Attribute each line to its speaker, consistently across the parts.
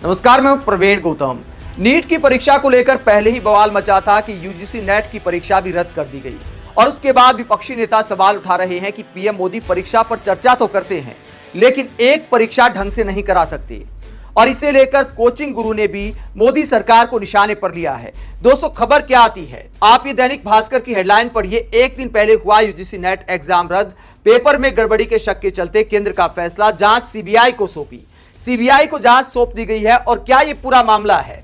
Speaker 1: नमस्कार, मैं हूं प्रवीण गौतम। नीट की परीक्षा को लेकर पहले ही बवाल मचा था कि यूजीसी नेट की परीक्षा भी रद्द कर दी गई और उसके बाद विपक्षी नेता सवाल उठा रहे हैं कि पीएम मोदी परीक्षा पर चर्चा तो करते हैं लेकिन एक परीक्षा ढंग से नहीं करा सकते और इसे लेकर कोचिंग गुरु ने भी मोदी सरकार को निशाने पर लिया है। दोस्तों, खबर क्या आती है, आप ये दैनिक भास्कर की हेडलाइन पढ़िए। एक दिन पहले हुआ यूजीसी नेट एग्जाम रद्द, पेपर में गड़बड़ी के शक के चलते केंद्र का फैसला, जांच सीबीआई को सौंपी। सीबीआई को जांच सौंप दी गई है और क्या ये पूरा मामला है।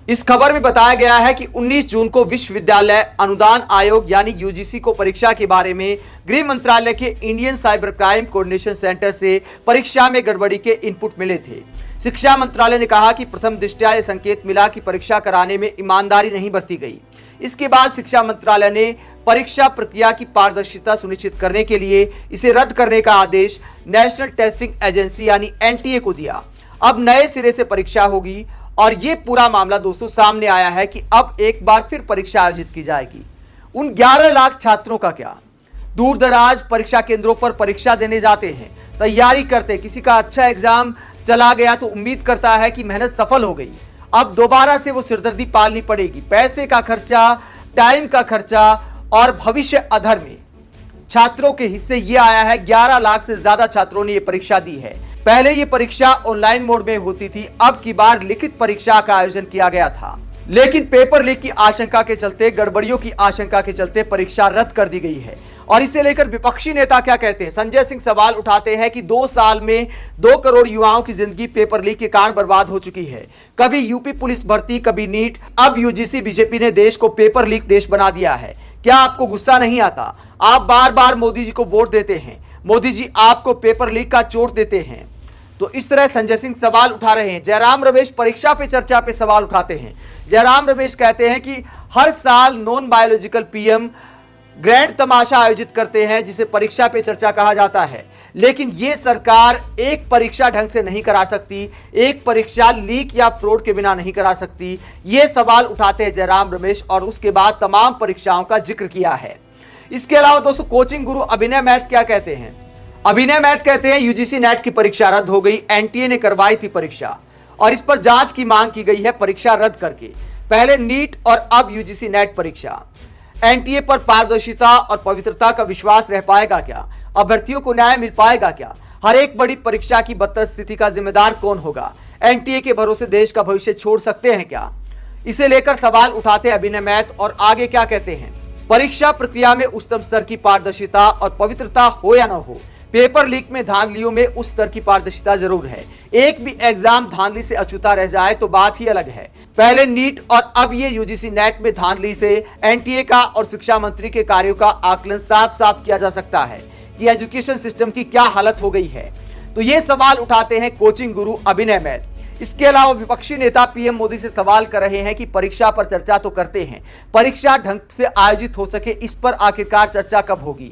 Speaker 1: इस खबर में बताया गया है कि 19 जून को विश्वविद्यालय अनुदान आयोग यानी यूजीसी को परीक्षा के बारे में गृह मंत्रालय के Indian cyber crime coordination centre से परीक्षा में गड़बड़ी के इनपुट मिले थे। शिक्षा मंत्रालय ने कहा कि प्रथम दृष्टया यह संकेत मिला कि परीक्षा कराने में ईमानदारी नहीं बरती गई। इसके बाद शिक्षा मंत्रालय ने परीक्षा प्रक्रिया की पारदर्शिता सुनिश्चित करने के लिए इसे रद्द करने का आदेश नेशनल टेस्टिंग एजेंसी यानी एनटीए को दिया। अब नए सिरे से परीक्षा होगी और ये पूरा मामला दोस्तों सामने आया है कि अब एक बार फिर परीक्षा आयोजित की जाएगी। उन 11 लाख छात्रों का क्या? दूर दराज परीक्षा केंद्रों पर परीक्षा देने जाते हैं, तैयारी करते, किसी का अच्छा एग्जाम चला गया तो उम्मीद करता है कि मेहनत सफल हो गई। अब दोबारा से वो सिरदर्दी पालनी पड़ेगी, पैसे का खर्चा, टाइम का खर्चा और भविष्य अधर में छात्रों के हिस्से ये आया है। 11 लाख से ज्यादा छात्रों ने ये परीक्षा दी है। पहले ये परीक्षा ऑनलाइन मोड में होती थी, अब की बार लिखित परीक्षा का आयोजन किया गया था, लेकिन पेपर लीक की आशंका के चलते, गड़बड़ियों की आशंका के चलते परीक्षा रद्द कर दी गई है। और इसे लेकर विपक्षी नेता क्या कहते हैं? संजय सिंह सवाल उठाते हैं कि 2 साल में 2 करोड़ युवाओं की जिंदगी पेपर लीक के कारण बर्बाद हो चुकी है। कभी यूपी पुलिस भर्ती, कभी नीट, अब यूजीसी। बीजेपी ने देश को पेपर लीक देश बना दिया है। क्या आपको गुस्सा नहीं आता? आप बार बार मोदी जी को वोट देते हैं, मोदी जी आपको पेपर लीक का चोट देते हैं। तो इस तरह संजय सिंह सवाल उठा रहे हैं। जयराम रमेश परीक्षा पे चर्चा पे सवाल उठाते हैं। जयराम रमेश कहते हैं कि हर साल नॉन बायोलॉजिकल पीएम ग्रैंड तमाशा आयोजित करते हैं जिसे परीक्षा पे चर्चा कहा जाता है, लेकिन ये सरकार एक परीक्षा ढंग से नहीं करा सकती, एक परीक्षा लीक या फ्रॉड के बिना नहीं करा सकती। ये सवाल उठाते हैं जयराम रमेश और उसके बाद तमाम परीक्षाओं का जिक्र किया है। इसके अलावा दोस्तों कोचिंग गुरु अभिनय मैथ क्या कहते हैं? अभिनय मैथ कहते हैं यूजीसी नेट की परीक्षा रद्द हो गई, एनटीए ने करवाई थी परीक्षा और इस पर जांच की मांग की गई है परीक्षा रद्द करके। पहले नीट और अब यूजीसी नेट परीक्षा। एनटीए पर पारदर्शिता और पवित्रता का विश्वास रह पाएगा क्या? अभ्यर्थियों को न्याय मिल पाएगा क्या? हर एक बड़ी परीक्षा की बदतर स्थिति का जिम्मेदार कौन होगा? एनटीए के भरोसे देश का भविष्य छोड़ सकते हैं क्या? इसे लेकर सवाल उठाते अभिनय मैथ और आगे क्या कहते हैं? परीक्षा प्रक्रिया में उच्चतम स्तर की पारदर्शिता और पवित्रता हो या न हो, पेपर लीक में धांधलियों में उस स्तर की पारदर्शिता जरूर है। एक भी एग्जाम धांधली से अछूता रह जाए तो बात ही अलग है। पहले नीट और अब ये यूजीसी नेट में धांधली से एनटीए का और शिक्षा मंत्री के कार्यों का आकलन साफ साफ किया जा सकता है कि एजुकेशन सिस्टम की क्या हालत हो गई है। तो ये सवाल उठाते हैं कोचिंग गुरु अभिनय मैथ। इसके अलावा विपक्षी नेता पीएम मोदी से सवाल कर रहे हैं कि परीक्षा पर चर्चा तो करते हैं, परीक्षा ढंग से आयोजित हो सके इस पर आखिरकार चर्चा कब होगी?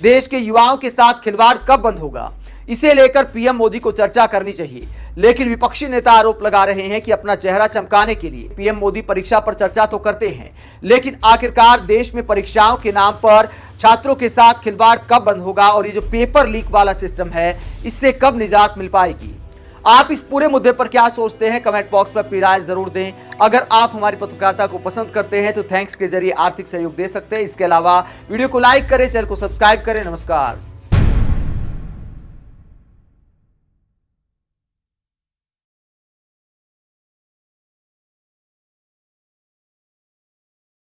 Speaker 1: देश के युवाओं के साथ खिलवाड़ कब बंद होगा? इसे लेकर पीएम मोदी को चर्चा करनी चाहिए, लेकिन विपक्षी नेता आरोप लगा रहे हैं कि अपना चेहरा चमकाने के लिए पीएम मोदी परीक्षा पर चर्चा तो करते हैं, लेकिन आखिरकार देश में परीक्षाओं के नाम पर छात्रों के साथ खिलवाड़ कब बंद होगा और ये जो पेपर लीक वाला सिस्टम है इससे कब निजात मिल पाएगी? आप इस पूरे मुद्दे पर क्या सोचते हैं? कमेंट बॉक्स पर अपनी राय जरूर दें। अगर आप हमारी पत्रकारिता को पसंद करते हैं तो थैंक्स के जरिए आर्थिक सहयोग दे सकते हैं। इसके अलावा वीडियो को लाइक करें, चैनल को सब्सक्राइब करें। नमस्कार।